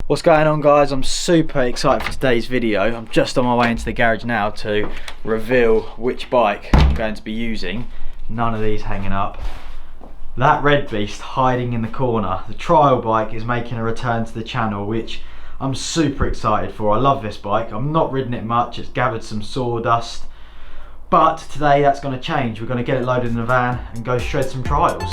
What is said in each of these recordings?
What's going on, guys? I'm super excited for today's video. I'm just on my way into the garage now to reveal which bike I'm going to be using. None of these hanging up. That red beast hiding in the corner. The trial bike is making a return to the channel, which I'm super excited for. I love this bike. I've not ridden it much. It's gathered some sawdust. But today that's going to change. We're going to get it loaded in the van and go shred some trials.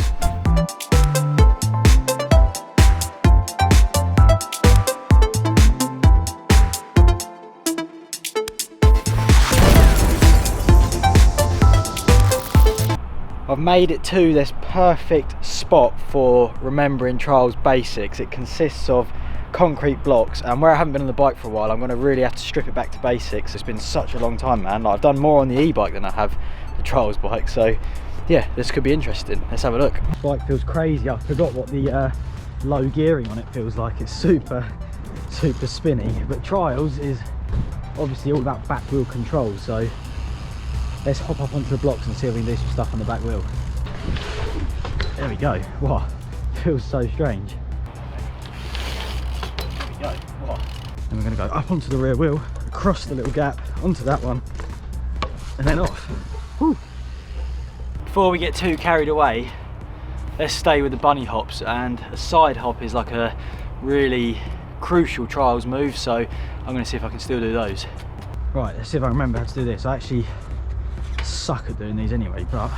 I've made it to this perfect spot for remembering trials basics. It consists of concrete blocks, and where I haven't been on the bike for a while, I'm going to really have to strip it back to basics. It's been such a long time, man. Like, I've done more on the e-bike than I have the trials bike, so yeah, this could be interesting. Let's have a look. This bike feels crazy. I forgot what the low gearing on it feels like. It's super spinny, but trials is obviously all about back wheel control, so let's hop up onto the blocks and see if we can do some stuff on the back wheel. There we go. Wow, feels so strange. There we go. Wow. And we're going to go up onto the rear wheel, across the little gap, onto that one, and then off. Whew. Before we get too carried away, let's stay with the bunny hops. And a side hop is like a really crucial trials move, so I'm going to see if I can still do those. Right, let's see if I remember how to do this. I actually suck at doing these anyway, but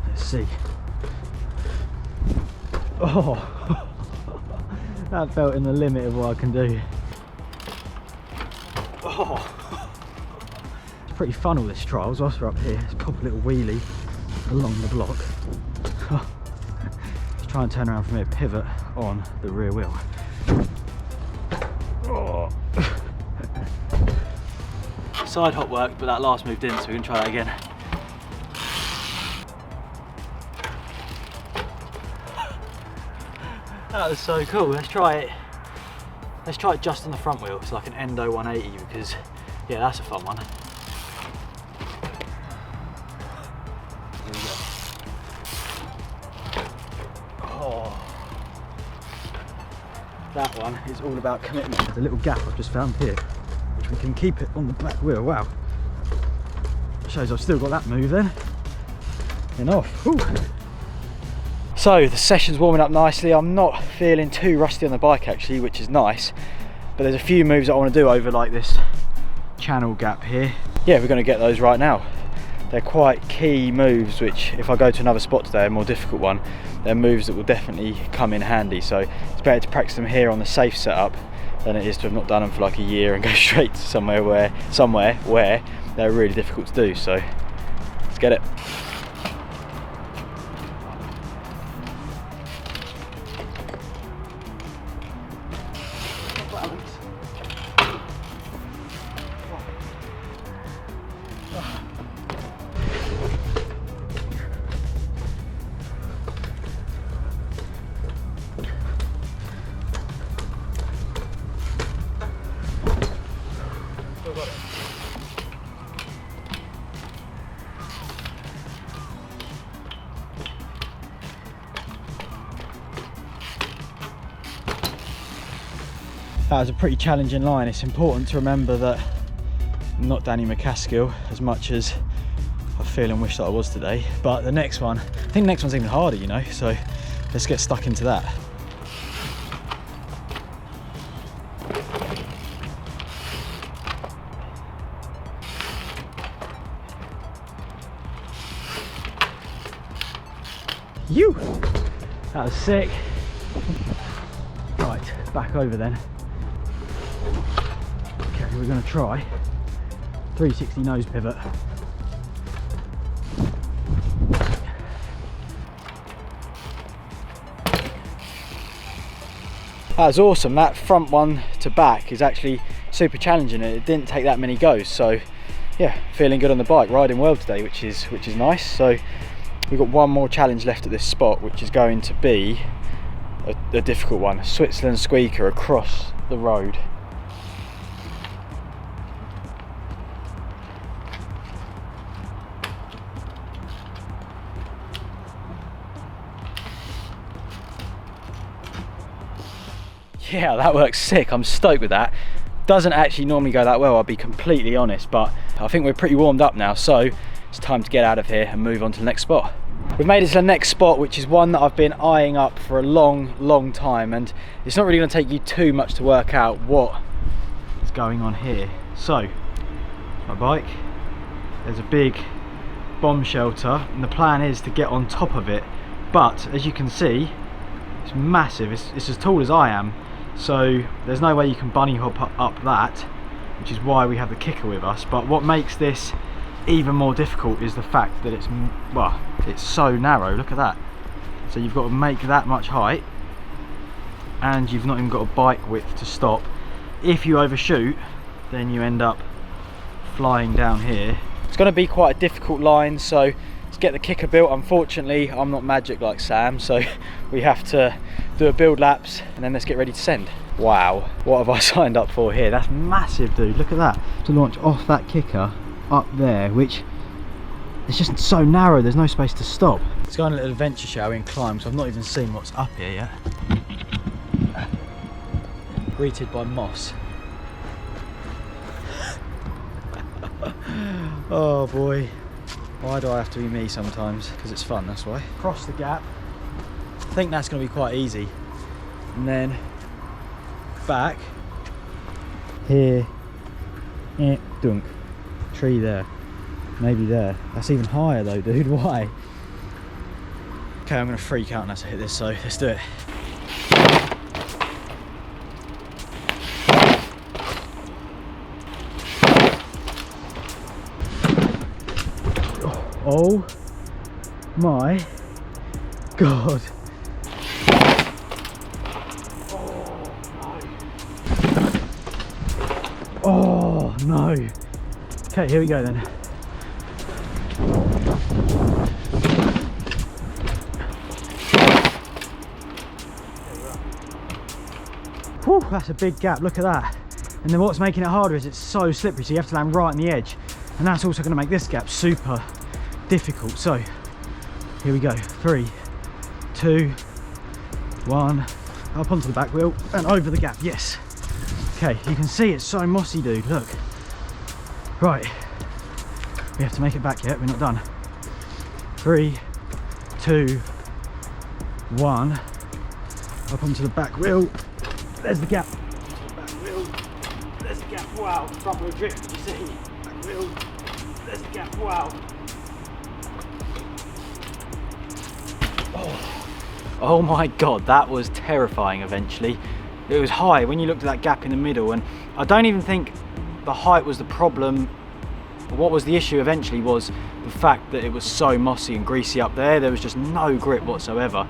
let's see. Oh, that felt in the limit of what I can do. Oh, it's pretty fun, all this trials. Whilst we're up here, let's pop a little wheelie along the block. Let's try and turn around from here, pivot on the rear wheel. Oh. Side hop worked, but that last move didn't, so we can try that again. That was so cool. Let's try it. Let's try it just on the front wheel. It's like an endo 180, because yeah, that's a fun one. There we go. Oh, that one is all about commitment. There's a little gap I've just found here, which we can keep it on the back wheel. Wow, shows I've still got that move then. And off. Whew. So the session's warming up nicely. I'm not feeling too rusty on the bike actually, which is nice, but there's a few moves that I want to do over like this channel gap here. Yeah, we're going to get those right now. They're quite key moves, which if I go to another spot today, a more difficult one, they're moves that will definitely come in handy. So it's better to practice them here on the safe setup than it is to have not done them for like a year and go straight to somewhere where they're really difficult to do. So let's get it. That was a pretty challenging line. It's important to remember that I'm not Danny McCaskill as much as I feel and wish that I was today. But the next one, I think the next one's even harder, you know, so let's get stuck into that. You! That was sick. Right, back over then. Okay, we're going to try 360 nose pivot. That was awesome. That front one to back is actually super challenging. It didn't take that many goes, so yeah, feeling good on the bike, riding well today, which is nice. So we've got one more challenge left at this spot, which is going to be a difficult one. A Switzerland squeaker across the road. Yeah, that works sick. I'm stoked with that. Doesn't actually normally go that well, I'll be completely honest, but I think we're pretty warmed up now, so it's time to get out of here and move on to the next spot. We've made it to the next spot, which is one that I've been eyeing up for a long time, and it's not really going to take you too much to work out what is going on here. So, my bike, there's a big bomb shelter, and the plan is to get on top of it, but as you can see, it's massive. It's as tall as I am, so there's no way you can bunny hop up that, which is why we have the kicker with us. But what makes this even more difficult is the fact that it's so narrow. Look at that. So you've got to make that much height, and you've not even got a bike width to stop. If you overshoot, then you end up flying down here. It's going to be quite a difficult line, so to get the kicker built, unfortunately I'm not magic like Sam, so we have to do a build laps and then let's get ready to send. Wow, what have I signed up for here? That's massive, dude. Look at that. To launch off that kicker up there, which it's just so narrow, there's no space to stop. Let's go on a little adventure, shall we, and climb, because I've not even seen what's up here yet. Greeted by moss. Oh boy, why do I have to be me sometimes? Because it's fun, that's why. Cross the gap. I think that's going to be quite easy. And then back here, dunk. Tree there, maybe there. That's even higher though, dude. Why? Okay, I'm going to freak out as I hit this, so let's do it. Oh my god. Oh no. Okay, here we go then. Whew, that's a big gap, look at that. And then what's making it harder is it's so slippery, so you have to land right on the edge. And that's also going to make this gap super difficult. So here we go, 3, 2, 1, up onto the back wheel and over the gap. Yes. Okay, you can see it's so mossy, dude, look. Right, we have to make it back yet, we're not done. 3, 2, 1, up onto the back wheel. There's the gap. Back wheel, there's the gap. Wow, front wheel drift, you see. Back wheel, there's the gap. Wow. Oh my god, that was terrifying eventually. It was high when you looked at that gap in the middle, and I don't even think the height was the problem. What was the issue eventually was the fact that it was so mossy and greasy up there. There was just no grip whatsoever.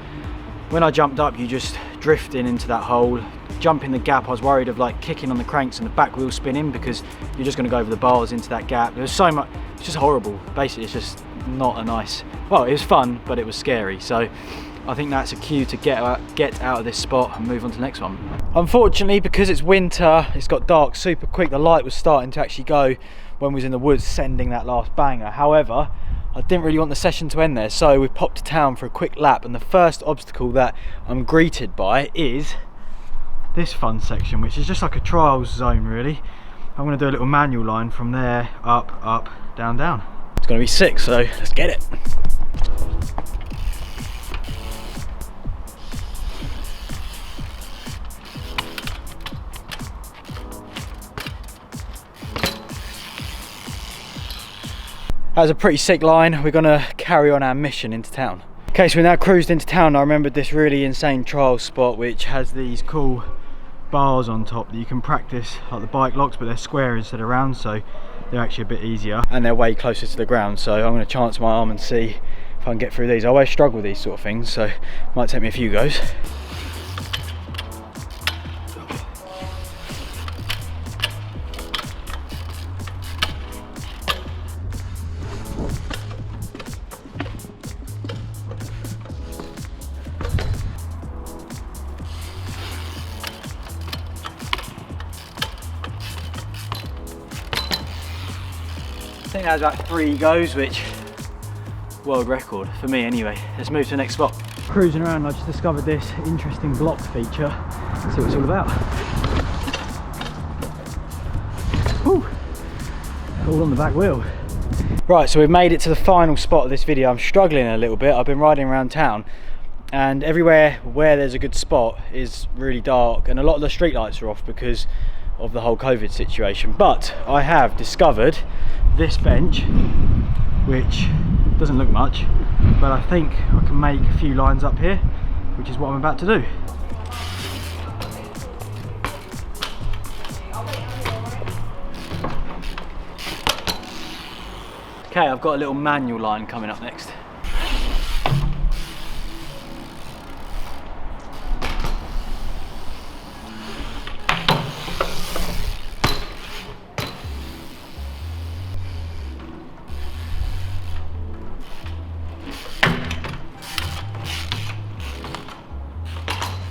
When I jumped up, you just drifting into that hole. Jump in the gap, I was worried of like kicking on the cranks and the back wheel spinning, because you're just going to go over the bars into that gap. There was so much, it's just horrible. Basically, it's just not a nice, well, it was fun, but it was scary. So I think that's a cue to get out of this spot and move on to the next one. Unfortunately, because it's winter, it's got dark super quick. The light was starting to actually go when we was in the woods sending that last banger. However, I didn't really want the session to end there, so we popped to town for a quick lap, and the first obstacle that I'm greeted by is this fun section, which is just like a trials zone really. I'm going to do a little manual line from there, up, down, down. It's going to be sick, so let's get it. That was a pretty sick line. We're gonna carry on our mission into town. Okay, so we now cruised into town. I remembered this really insane trial spot which has these cool bars on top that you can practice like the bike locks, but they're square instead of round, so they're actually a bit easier and they're way closer to the ground. So I'm gonna chance my arm and see if I can get through these. I always struggle with these sort of things, so it might take me a few goes. I think that was about 3 goes, which world record for me anyway. Let's move to the next spot. Cruising around, I just discovered this interesting block feature. See what it's all about. Whew. All on the back wheel. Right, so we've made it to the final spot of this video. I'm struggling a little bit. I've been riding around town and everywhere where there's a good spot is really dark and a lot of the street lights are off because of the whole COVID situation. But I have discovered this bench, which doesn't look much, but I think I can make a few lines up here, which is what I'm about to do. Okay, I've got a little manual line coming up next.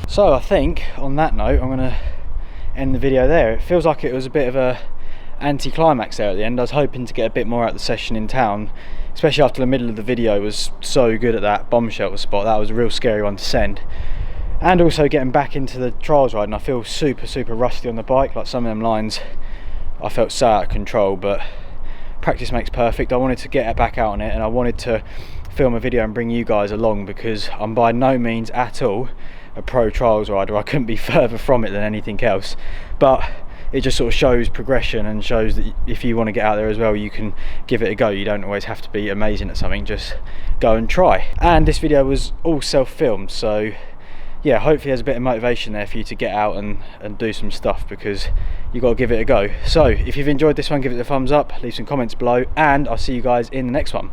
So I think on that note I'm going to end the video there. It feels like it was a bit of a anti-climax there at the end. I was hoping to get a bit more out of the session in town, especially after the middle of the video was so good at that bomb shelter spot. That was a real scary one to send. And also getting back into the trials ride, and I feel super rusty on the bike. Like some of them lines I felt so out of control, but practice makes perfect. I wanted to get back out on it and I wanted to film a video and bring you guys along because I'm by no means at all a pro trials rider. I couldn't be further from it than anything else, but it just sort of shows progression and shows that if you want to get out there as well, you can give it a go. You don't always have to be amazing at something, just go and try. And this video was all self-filmed, so yeah, hopefully there's a bit of motivation there for you to get out and do some stuff, because you got to give it a go. So if you've enjoyed this one, give it a thumbs up, leave some comments below, and I'll see you guys in the next one.